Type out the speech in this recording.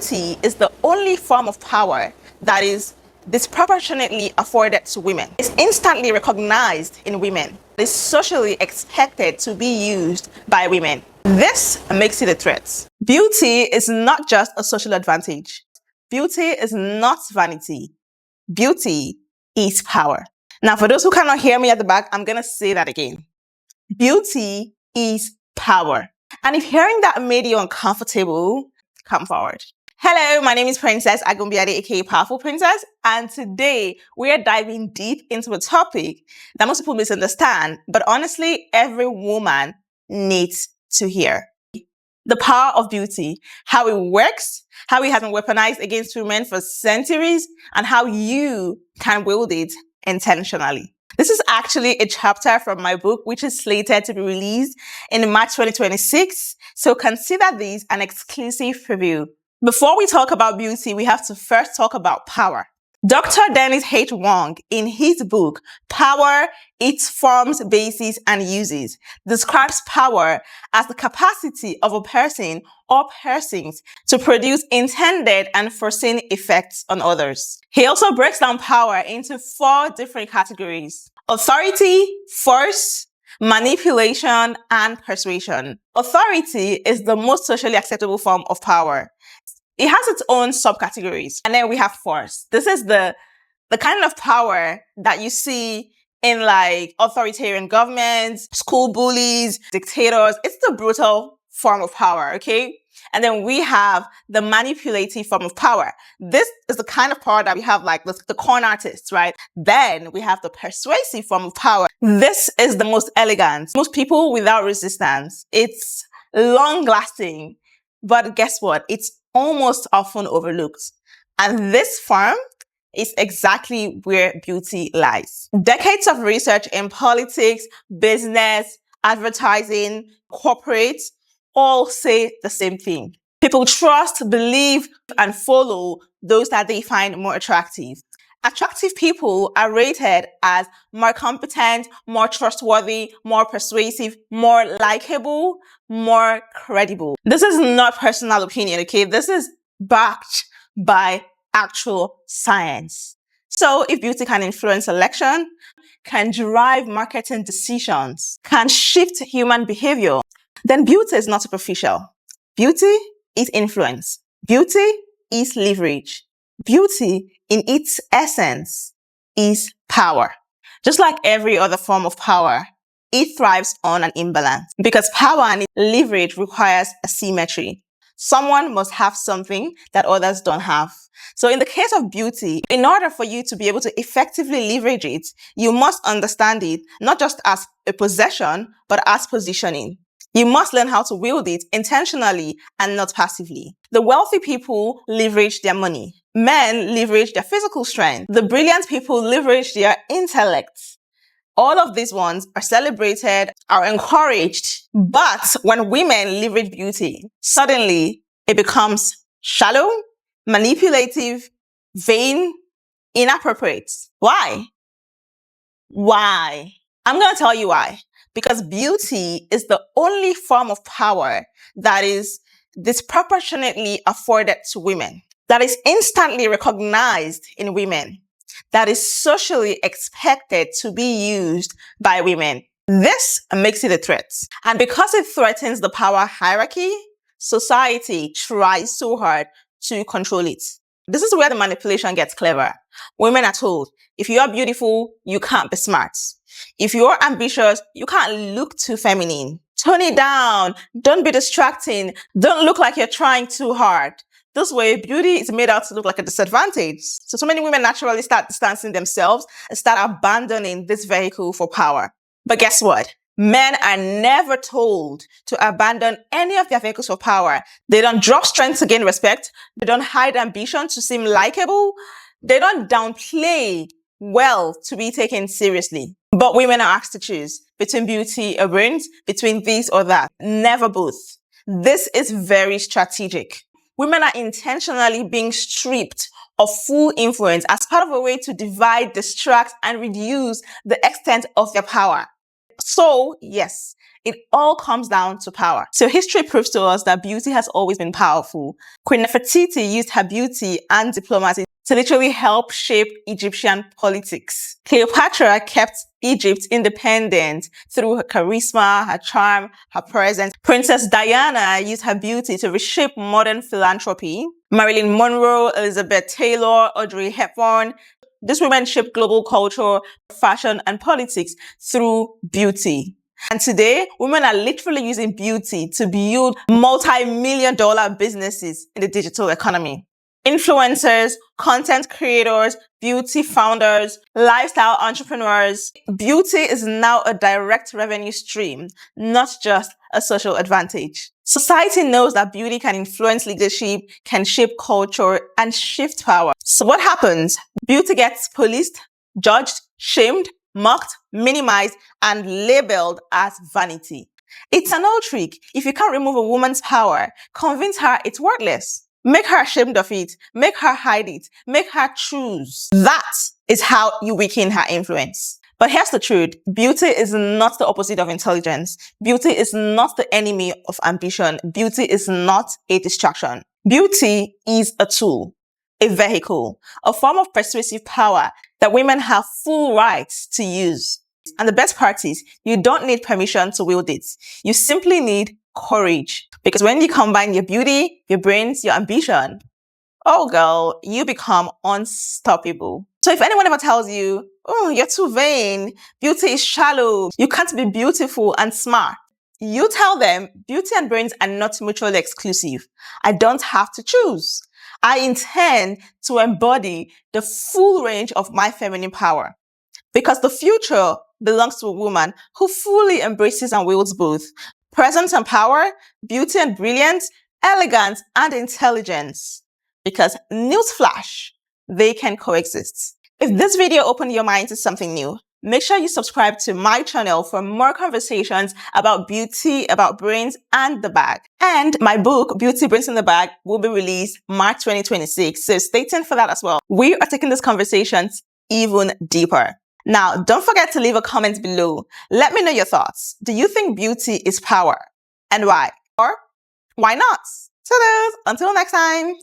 Beauty is the only form of power that is disproportionately afforded to women. It's instantly recognized in women. It's socially expected to be used by women. This makes it a threat. Beauty is not just a social advantage. Beauty is not vanity. Beauty is power. Now, for those who cannot hear me at the back, I'm going to say that again. Beauty is power. And if hearing that made you uncomfortable, come forward. Hello, my name is Princess Agunbiade, aka Powerful Princess, and today we are diving deep into a topic that most people misunderstand, but honestly, every woman needs to hear. The power of beauty, how it works, how it has been weaponized against women for centuries, and how you can wield it intentionally. This is actually a chapter from my book, which is slated to be released in March 2026. So consider this an exclusive preview. Before we talk about beauty, we have to first talk about power. Dr. Dennis H. Wong, in his book, Power, Its Forms, Bases, and Uses, describes power as the capacity of a person or persons to produce intended and foreseen effects on others. He also breaks down power into 4 different categories: authority, force, manipulation, and persuasion. Authority is the most socially acceptable form of power. It has its own subcategories. And then we have force. This is the kind of power that you see in like authoritarian governments, school bullies, dictators. It's the brutal form of power, okay? And then we have the manipulative form of power. This is the kind of power that we have like the con artists, right? Then we have the persuasive form of power. This is the most elegant. Most people without resistance. It's long lasting. But guess what? It's almost often overlooked. And this form is exactly where beauty lies. Decades of research in politics, business, advertising, corporate, all say the same thing. People trust, believe, and follow those that they find more attractive. Attractive people are rated as more competent, more trustworthy, more persuasive, more likable, more credible. This is not personal opinion, okay? This is backed by actual science. So if beauty can influence selection, can drive marketing decisions, can shift human behavior, then beauty is not superficial. Beauty is influence. Beauty is leverage. Beauty, in its essence, is power. Just like every other form of power, it thrives on an imbalance because power and leverage requires asymmetry. Someone must have something that others don't have. So in the case of beauty, in order for you to be able to effectively leverage it, you must understand it not just as a possession, but as positioning. You must learn how to wield it intentionally and not passively. The wealthy people leverage their money. Men leverage their physical strength. The brilliant people leverage their intellect. All of these ones are celebrated, are encouraged. But when women leverage beauty, suddenly it becomes shallow, manipulative, vain, inappropriate. Why? Why? I'm going to tell you why. Because beauty is the only form of power that is disproportionately afforded to women, that is instantly recognized in women, that is socially expected to be used by women. This makes it a threat. And because it threatens the power hierarchy, society tries so hard to control it. This is where the manipulation gets clever. Women are told, if you are beautiful, you can't be smart. If you're ambitious, you can't look too feminine. Tone it down. Don't be distracting. Don't look like you're trying too hard. This way, beauty is made out to look like a disadvantage. So many women naturally start distancing themselves and start abandoning this vehicle for power. But guess what? Men are never told to abandon any of their vehicles for power. They don't drop strength to gain respect. They don't hide ambition to seem likable. They don't downplay wealth to be taken seriously. But women are asked to choose between beauty or brains, between this or that. Never both. This is very strategic. Women are intentionally being stripped of full influence as part of a way to divide, distract, and reduce the extent of their power. So, yes, it all comes down to power. So history proves to us that beauty has always been powerful. Queen Nefertiti used her beauty and diplomacy to literally help shape Egyptian politics. Cleopatra kept Egypt independent through her charisma, her charm, her presence. Princess Diana used her beauty to reshape modern philanthropy. Marilyn Monroe, Elizabeth Taylor, Audrey Hepburn. These women shaped global culture, fashion, and politics through beauty. And today, women are literally using beauty to build multi-million-dollar businesses in the digital economy. Influencers, content creators, beauty founders, lifestyle entrepreneurs. Beauty is now a direct revenue stream, not just a social advantage. Society knows that beauty can influence leadership, can shape culture, and shift power. So what happens? Beauty gets policed, judged, shamed, mocked, minimized, and labeled as vanity. It's an old trick. If you can't remove a woman's power, convince her it's worthless. Make her ashamed of it. Make her hide it. Make her choose. That is how you weaken her influence. But here's the truth. Beauty is not the opposite of intelligence. Beauty is not the enemy of ambition. Beauty is not a distraction. Beauty is a tool, a vehicle, a form of persuasive power that women have full rights to use. And the best part is, you don't need permission to wield it. You simply need courage. Because when you combine your beauty, your brains, your ambition, oh girl, you become unstoppable. So if anyone ever tells you, oh, you're too vain, beauty is shallow, you can't be beautiful and smart, you tell them beauty and brains are not mutually exclusive. I don't have to choose. I intend to embody the full range of my feminine power. Because the future belongs to a woman who fully embraces and wields both presence and power, beauty and brilliance, elegance and intelligence. Because newsflash, they can coexist. If this video opened your mind to something new, make sure you subscribe to my channel for more conversations about beauty, about brains, and the bag. And my book, Beauty Brains in the Bag, will be released March 2026. So stay tuned for that as well. We are taking these conversations even deeper. Now, don't forget to leave a comment below. Let me know your thoughts. Do you think beauty is power? And why? Or why not? So until next time.